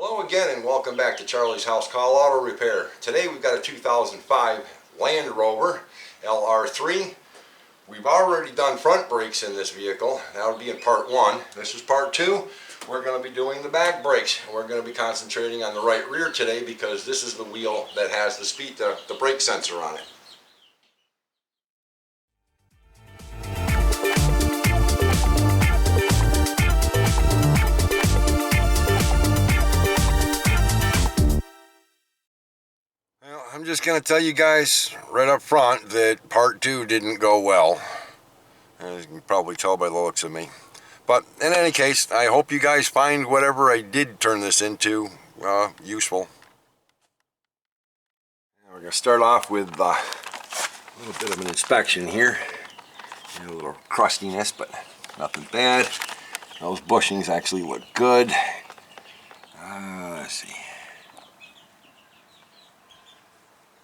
Hello again and welcome back to Charlie's House Call Auto Repair. Today we've got a 2005 Land Rover LR3. We've already done front brakes in this vehicle. That'll be in part 1. This is part 2. We're going to be doing the back brakes. We're going to be concentrating on the right rear today because this is the wheel that has the brake sensor on it. Well, I'm just going to tell you guys right up front that part 2 didn't go well. As you can probably tell by the looks of me. But in any case, I hope you guys find whatever I did turn this into useful. Now we're going to start off with a little bit of an inspection here. A little crustiness, but nothing bad. Those bushings actually look good. Let's see.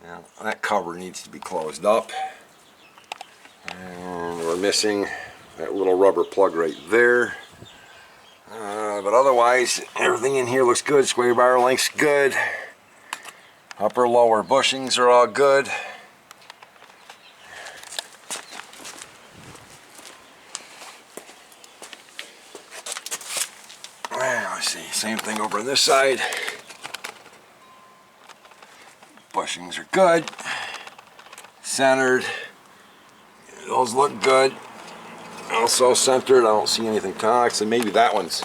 Now, that cover needs to be closed up. And we're missing that little rubber plug right there. But otherwise, everything in here looks good. Sway bar length's good. Upper, lower bushings are all good. Well, let's see. Same thing over on this side. Bushings are good, centered, those look good, also centered. I don't see anything cocked, and maybe that one's,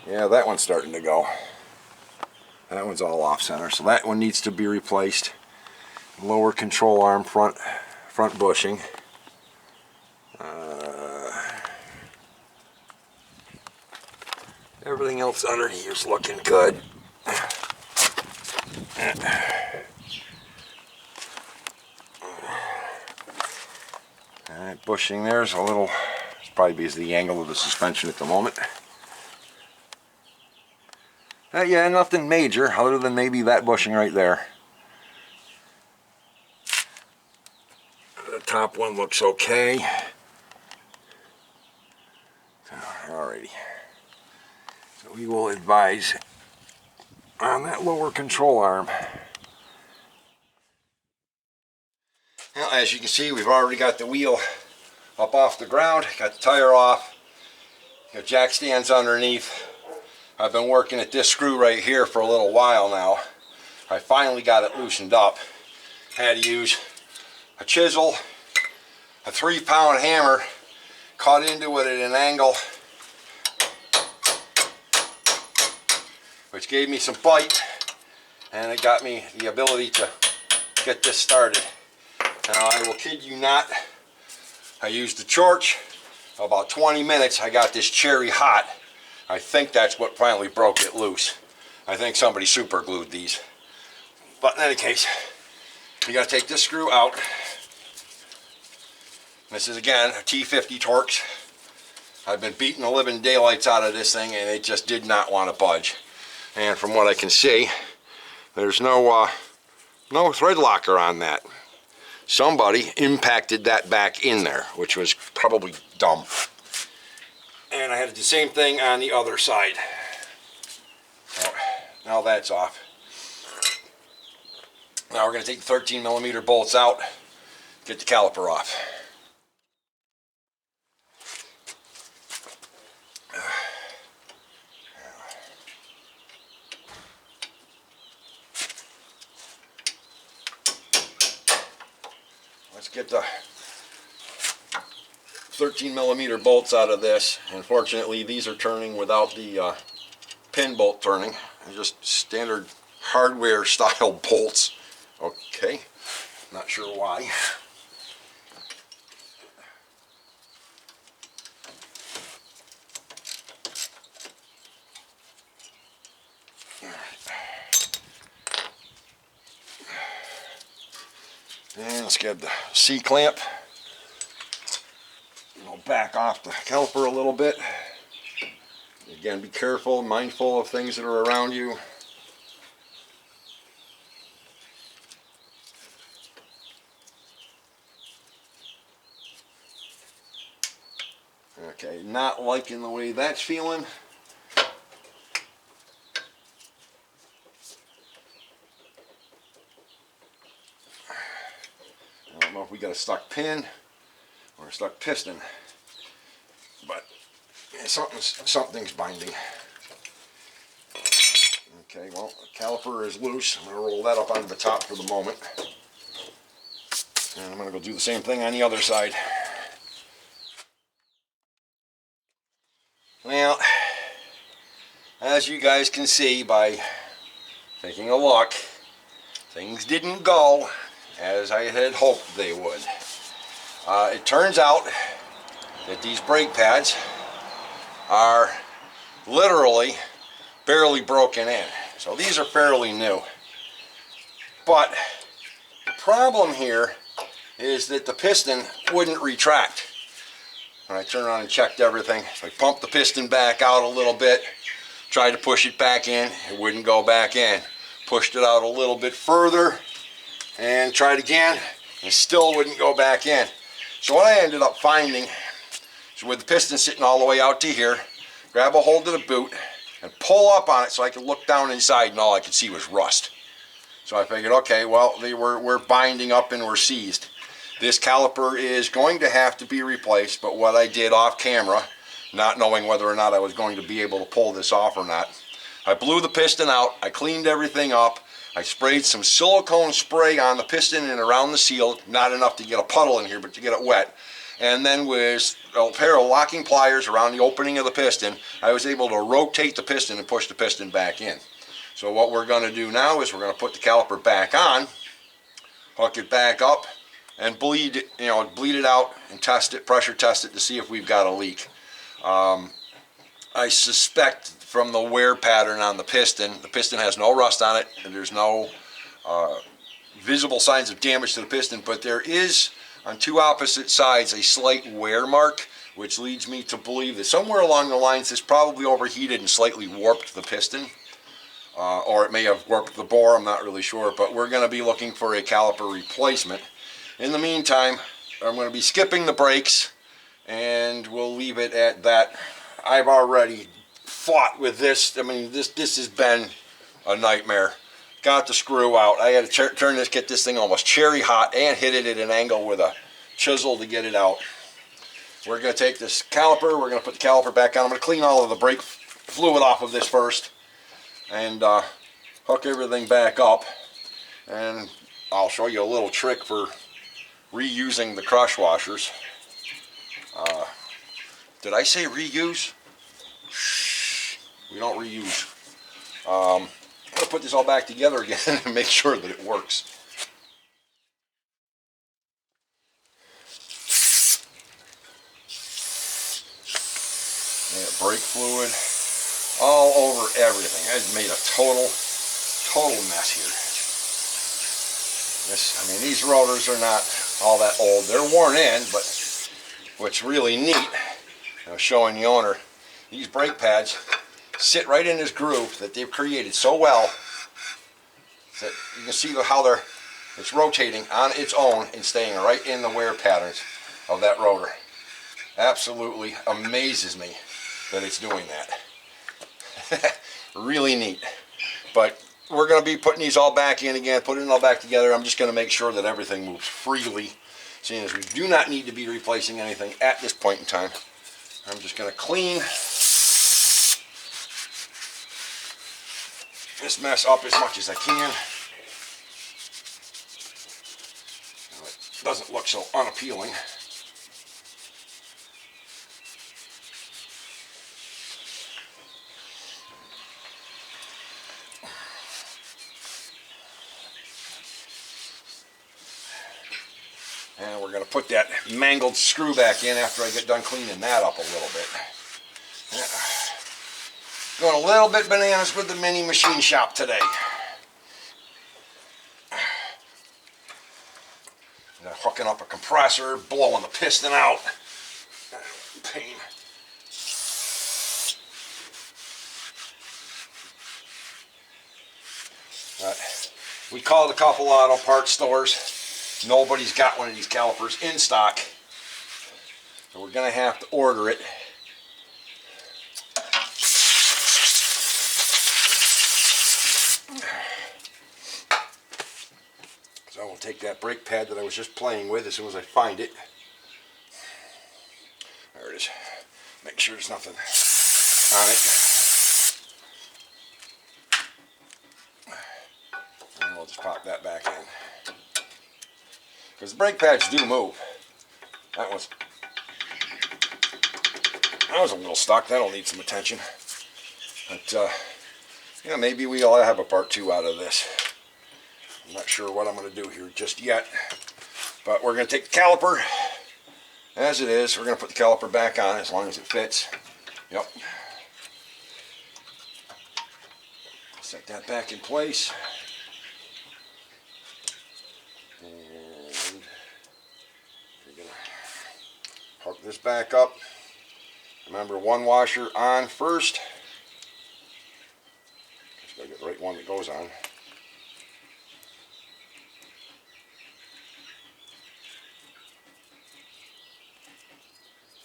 yeah, that one's starting to go. That one's all off center, so that one needs to be replaced. Lower control arm front bushing. Everything else under here is looking good. Alright, bushing there's a little, it's probably because of the angle of the suspension at the moment. Yeah, nothing major other than maybe that bushing right there. The top one looks okay. Alrighty. So we will advise on that lower control arm. Now, as you can see, we've already got the wheel up off the ground, got the tire off, got jack stands underneath. I've been working at this screw right here for a little while now. I finally got it loosened up. Had to use a chisel, a 3-pound hammer, cut into it at an angle, which gave me some bite, and it got me the ability to get this started. Now, I will kid you not, I used the torch. About 20 minutes, I got this cherry hot. I think that's what finally broke it loose. I think somebody super glued these. But in any case, you gotta take this screw out. This is again a T50 Torx. I've been beating the living daylights out of this thing and it just did not want to budge. And from what I can see, there's no thread locker on that. Somebody impacted that back in there, which was probably dumb. And I had to do the same thing on the other side. So, now that's off. Now we're going to take the 13mm bolts out, get the caliper off. Let's get the 13mm bolts out of this. Unfortunately, these are turning without the pin bolt turning. They're just standard hardware style bolts. Okay, not sure why. And let's get the C-clamp. Back off the caliper a little bit. Again, be careful, mindful of things that are around you. Okay, not liking the way that's feeling. we got a stuck pin or a stuck piston, but something's binding. Okay, well, the caliper is loose. I'm going to roll that up onto the top for the moment. And I'm going to go do the same thing on the other side. Well, as you guys can see by taking a look, things didn't go as I had hoped they would. It turns out that these brake pads are literally barely broken in. So these are fairly new. But the problem here is that the piston wouldn't retract. When I turned around and checked everything, so I pumped the piston back out a little bit, tried to push it back in, it wouldn't go back in. Pushed it out a little bit further and tried again, and still wouldn't go back in. So what I ended up finding is with the piston sitting all the way out to here, grab a hold of the boot and pull up on it so I could look down inside, and all I could see was rust. So I figured, okay, well, we're binding up and we're seized. This caliper is going to have to be replaced, but what I did off camera, not knowing whether or not I was going to be able to pull this off or not, I blew the piston out, I cleaned everything up, I sprayed some silicone spray on the piston and around the seal, not enough to get a puddle in here, but to get it wet. And then with a pair of locking pliers around the opening of the piston, I was able to rotate the piston and push the piston back in. So what we're going to do now is we're going to put the caliper back on, hook it back up, and bleed it out and test it, pressure test it to see if we've got a leak. I suspect from the wear pattern on the piston has no rust on it, and there's no visible signs of damage to the piston, but there is on two opposite sides a slight wear mark, which leads me to believe that somewhere along the lines this probably overheated and slightly warped the piston. Or it may have warped the bore, I'm not really sure, but we're going to be looking for a caliper replacement. In the meantime, I'm going to be skipping the brakes, and we'll leave it at that. I've already fought with this. I mean, this has been a nightmare. Got the screw out. I had to get this thing almost cherry hot and hit it at an angle with a chisel to get it out. We're going to take this caliper, we're going to put the caliper back on. I'm going to clean all of the brake fluid off of this first and hook everything back up. And I'll show you a little trick for reusing the crush washers. Did I say reuse? We don't reuse. I'm going to put this all back together again and make sure that it works. Yeah, brake fluid all over everything. I've made a total mess here. I mean, these rotors are not all that old. They're worn in, but what's really neat, showing the owner, these brake pads sit right in this groove that they've created so well that you can see how it's rotating on its own and staying right in the wear patterns of that rotor. Absolutely amazes me that it's doing that. Really neat. But we're going to be putting these all back in again, putting it all back together. I'm just going to make sure that everything moves freely, seeing as we do not need to be replacing anything at this point in time. I'm just going to clean this mess up as much as I can. So it doesn't look so unappealing. And we're going to put that mangled screw back in after I get done cleaning that up a little bit. Going a little bit bananas with the mini machine shop today. Hooking up a compressor, blowing the piston out. Pain. We called a couple auto parts stores. Nobody's got one of these calipers in stock, so we're going to have to order it. So we'll take that brake pad that I was just playing with as soon as I find it. There it is. Make sure there's nothing on it. And we'll just pop that back in. Because the brake pads do move. That was a little stuck. That'll need some attention. But, yeah, maybe we'll have a part 2 out of this. I'm not sure what I'm going to do here just yet. But we're going to take the caliper as it is. We're going to put the caliper back on as long as it fits. Yep. Set that back in place. And we're going to hook this back up. Remember, one washer on first. Just got to get the right one that goes on.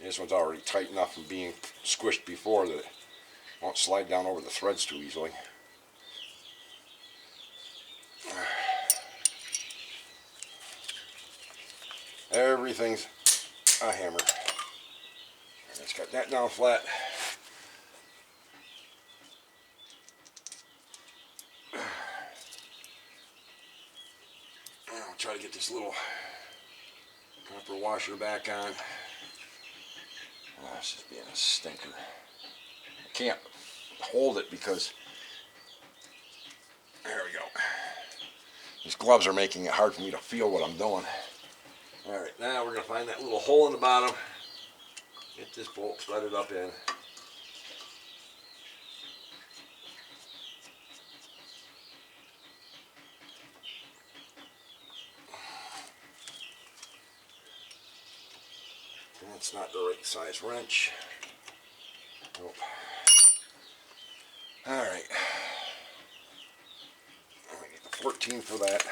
This one's already tight enough from being squished before that it won't slide down over the threads too easily. Everything's a hammer. Let's cut that down flat. I'll try to get this little copper washer back on. Oh, this is being a stinker. I can't hold it because, there we go. These gloves are making it hard for me to feel what I'm doing. Alright, now we're going to find that little hole in the bottom. Get this bolt threaded up in. That's not the right size wrench. Nope. Alright. I need the 14 for that.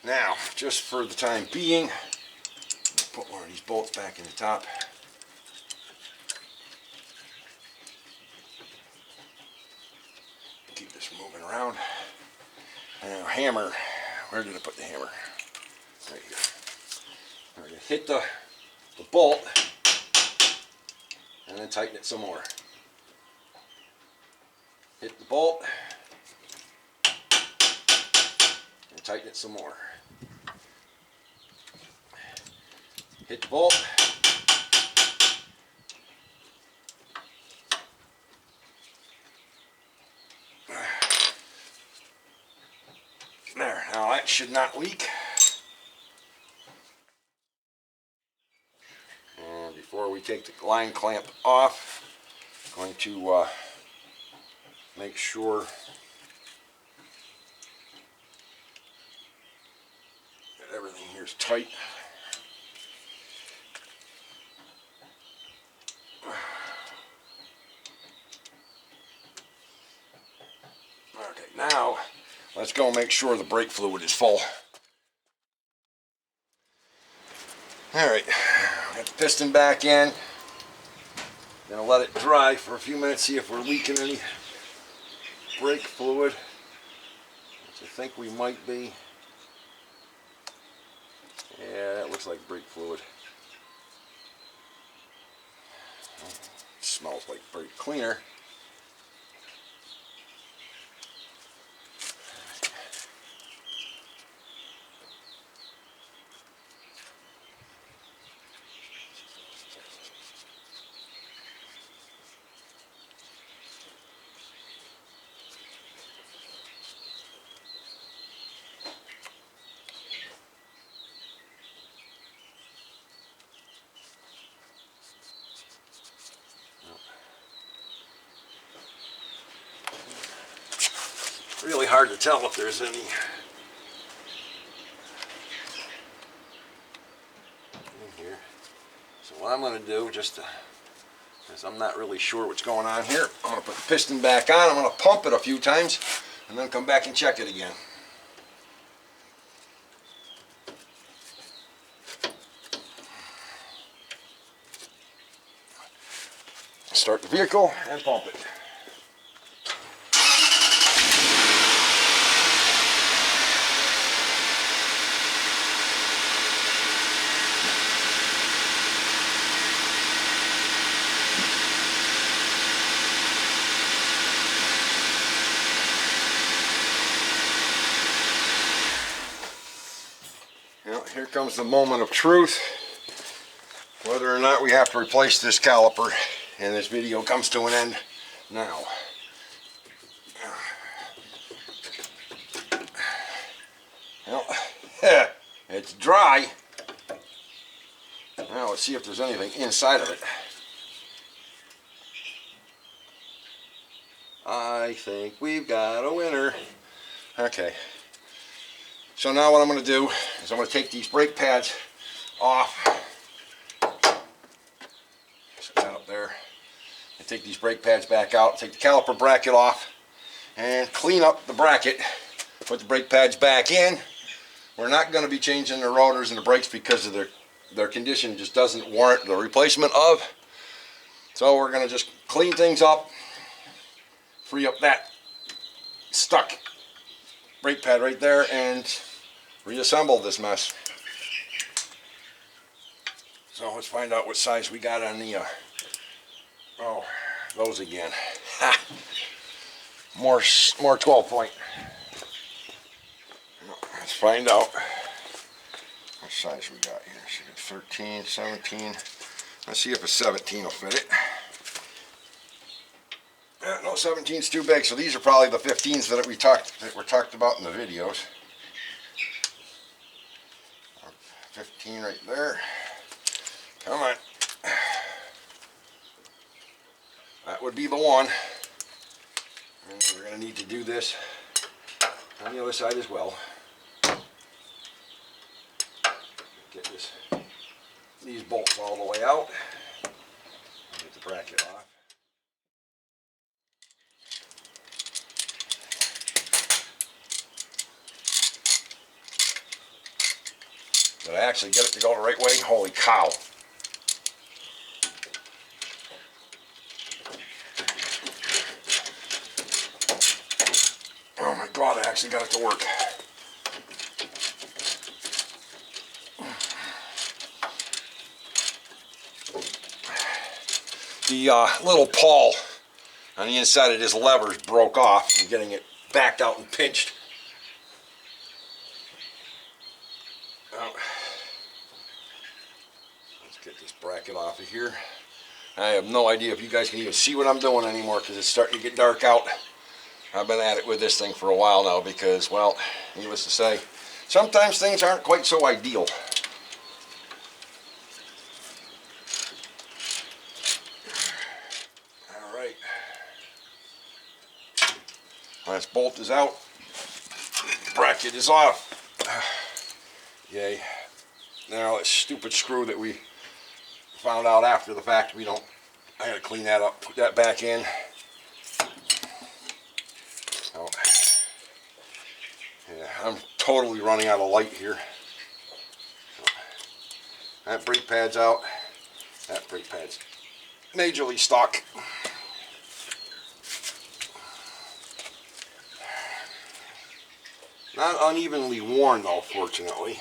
Now, just for the time being, I'll put one of these bolts back in the top. Keep this moving around. Now, hammer. Where did I put the hammer? Right here. We're going to hit the bolt and then tighten it some more. Hit the bolt and tighten it some more. Hit the bolt. There, now that should not leak. And before we take the line clamp off, I'm going to make sure that everything here is tight. Okay, now let's go make sure the brake fluid is full. Alright, got the piston back in. Gonna let it dry for a few minutes, see if we're leaking any brake fluid, which I think we might be. Yeah, that looks like brake fluid. It smells like brake cleaner. Really hard to tell if there's any in here. So what I'm going to do, just because I'm not really sure what's going on here, I'm going to put the piston back on. I'm going to pump it a few times and then come back and check it again. start the vehicle and pump it. Well, here comes the moment of truth. Whether or not we have to replace this caliper, and this video comes to an end now. Well, it's dry. Now let's see if there's anything inside of it. I think we've got a winner. Okay. So now what I'm going to do is I'm going to take these brake pads off. Set that up there. And take these brake pads back out. Take the caliper bracket off and clean up the bracket. Put the brake pads back in. We're not going to be changing the rotors and the brakes because of their condition just doesn't warrant the replacement of. So we're going to just clean things up, free up that stuck brake pad right there, and reassemble this mess. So let's find out what size we got on the oh, those again. Ha! More 12 point. Let's find out what size we got here. So 13, 17. Let's see if a 17 will fit it. No, 17 is too big. So these are probably the 15s that were talked about in the videos. 15 right there. Come on. That would be the one. And we're going to need to do this on the other side as well. Get these bolts all the way out. Get the bracket off. Did I actually get it to go the right way? Holy cow. Oh my God, I actually got it to work. The little pawl on the inside of this lever broke off. I'm getting it backed out and pinched. Get this bracket off of here. I have no idea if you guys can even see what I'm doing anymore because it's starting to get dark out. I've been at it with this thing for a while now because, well, needless to say, sometimes things aren't quite so ideal. Alright. Last bolt is out. Bracket is off. Yay. Now that stupid screw that we found out after the fact, I gotta clean that up, put that back in. Oh, yeah, I'm totally running out of light here. That brake pad's out. That brake pad's majorly stuck. Not unevenly worn though, fortunately.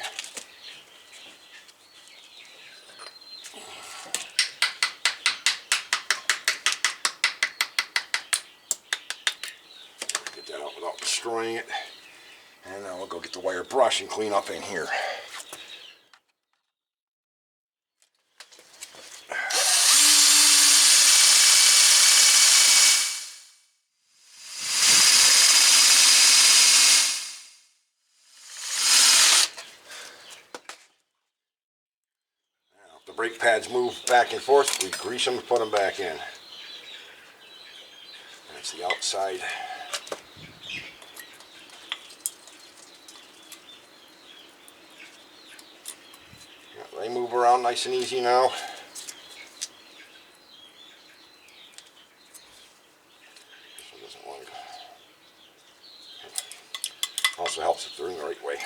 Without destroying it, and now we'll go get the wire brush and clean up in here. Now, if the brake pads move back and forth, we grease them and put them back in. That's the outside. They move around nice and easy now. This one doesn't want to go. Also helps if they're in the right way.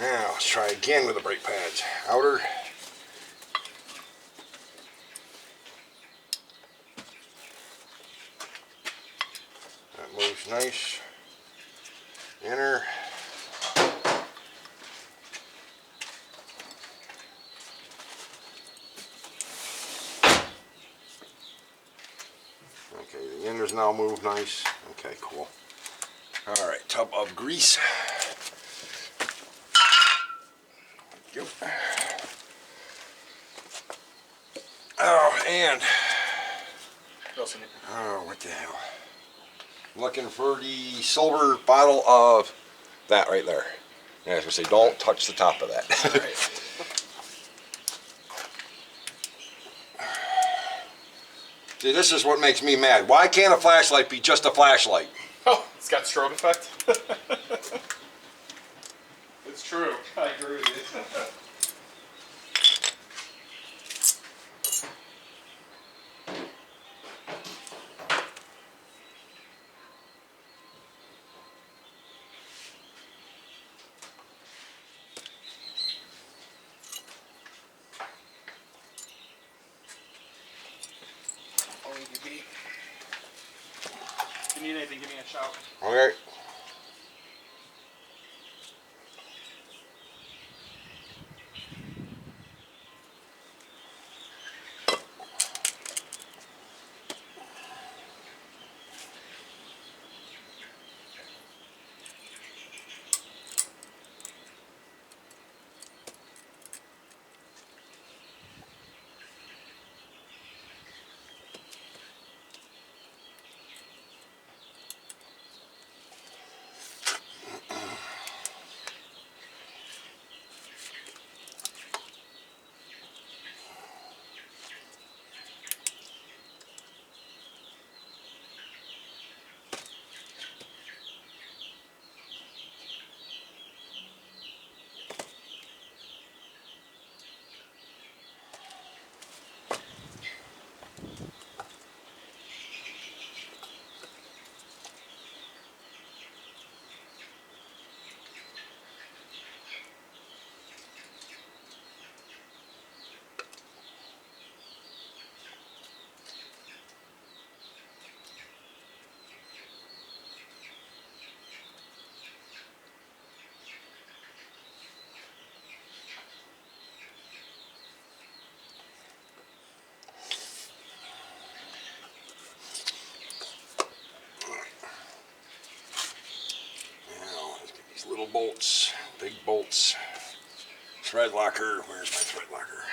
Now let's try again with the brake pads. Outer nice. Inner. Okay, the inner's now moved nice. Okay, cool. All right, tub of grease. Yep. Oh, and oh, what the hell? Looking for the silver bottle of that right there. Yeah, I was gonna say, don't touch the top of that. All right. See, this is what makes me mad. Why can't a flashlight be just a flashlight? Oh, it's got strobe effect. It's true. I agree with you. If you need anything, give me a shout. Okay. Little bolts, big bolts, thread locker. Where's my thread locker?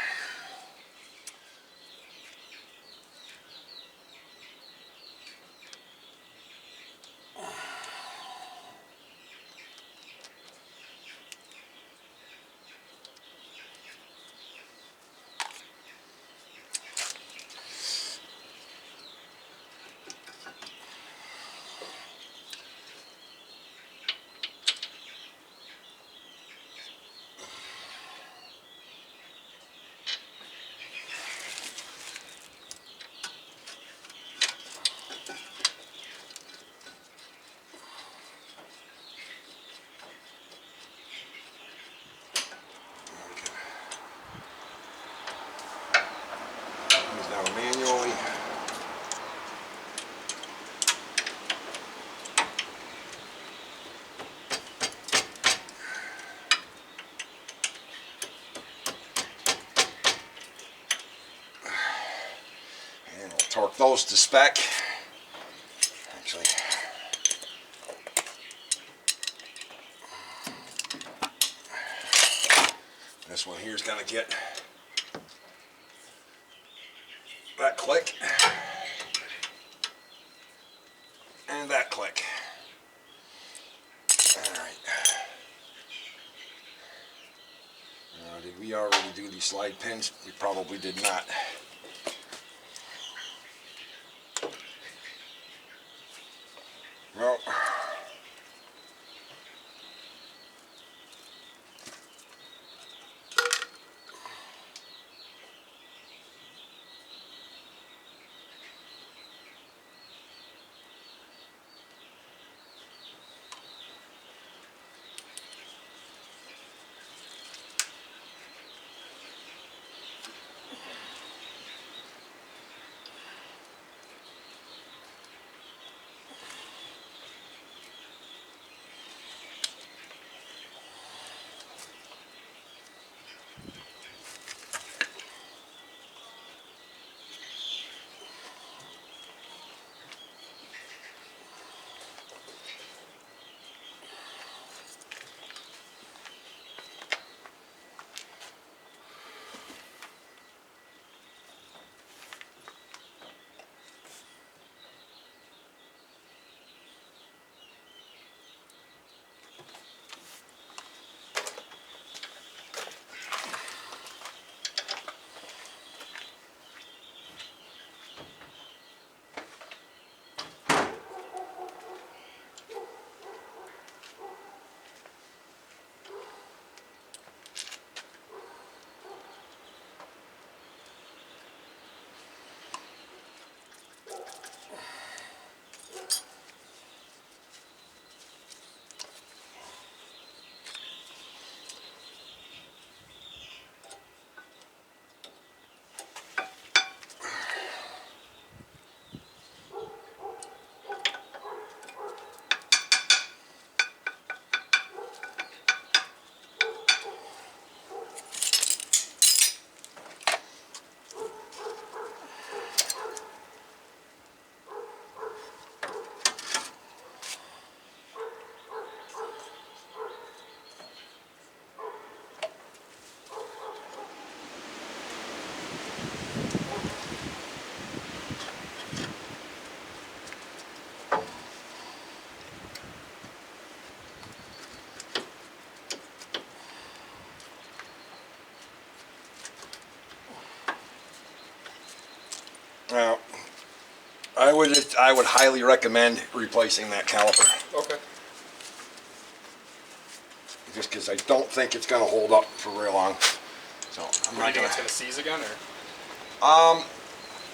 Now manually. And we'll torque those to spec. Actually, this one here's gonna get that click and that click. Alright. Did we already do these slide pins? We probably did not. Well, I would highly recommend replacing that caliper. Okay. Just because I don't think it's going to hold up for very long. So I'm What do you not think going it's gonna seize again, or?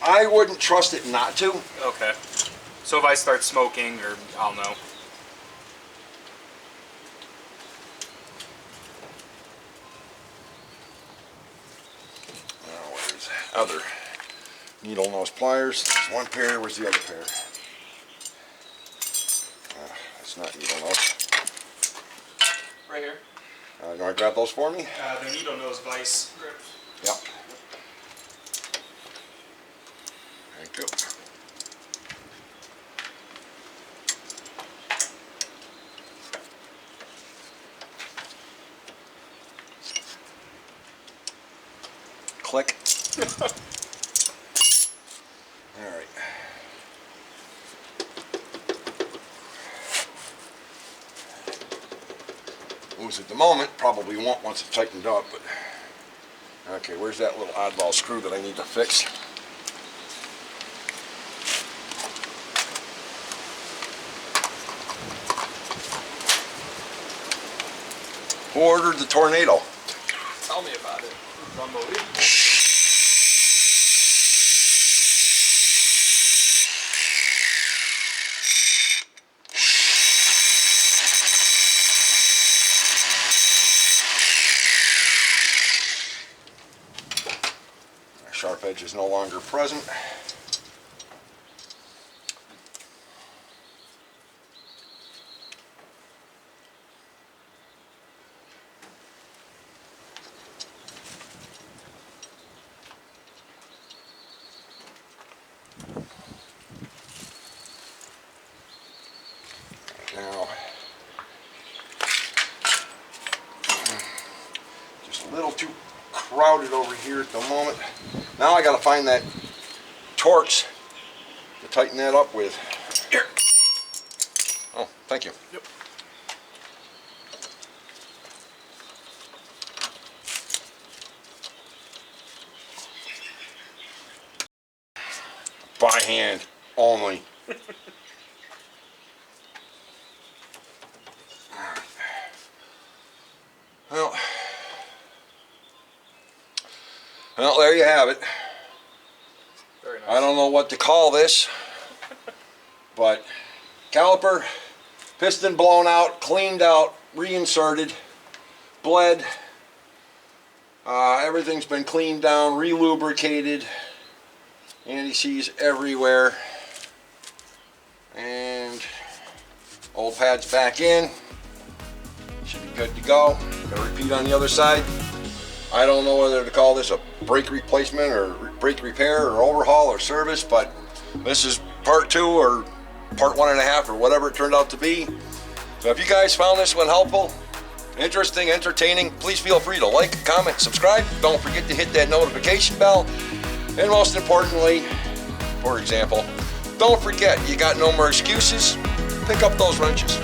I wouldn't trust it not to. Okay. So if I start smoking, or I'll know. Oh, where's the other needle nose pliers? There's one pair. Where's the other pair? It's not needle nose. Right here. You want to grab those for me? The needle nose vise grip. Yep. Thank you. Click. All right. Loose at the moment, probably won't once it's tightened up, but okay, where's that little oddball screw that I need to fix? Who ordered the tornado? Tell me about it. It's unbelievable. Sharp edge is no longer present. Now, just a little too crowded over here at the moment. Now I got to find that Torx to tighten that up with. Here. Oh, thank you. Yep. By hand only. Well, there you have it. Very nice. I don't know what to call this, but caliper, piston blown out, cleaned out, reinserted, bled. Everything's been cleaned down, re-lubricated, anti-seize everywhere, and old pad's back in. Should be good to go. Gonna repeat on the other side. I don't know whether to call this a brake replacement or brake repair or overhaul or service, but this is part 2 or part 1.5 or whatever it turned out to be. So if you guys found this one helpful, interesting, entertaining, please feel free to like, comment, subscribe. Don't forget to hit that notification bell. And most importantly, for example, don't forget you got no more excuses. Pick up those wrenches.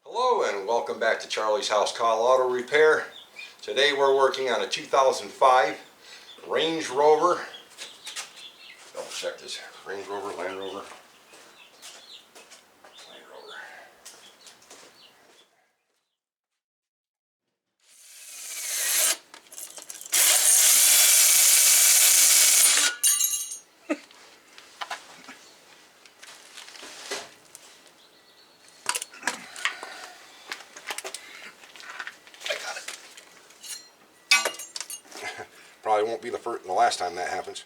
Hello and welcome back to Charlie's House Call Auto Repair. Today we're working on a 2005 Range Rover. Double check this. Range Rover, Land Rover. Land Rover. Probably won't be the last time that happens.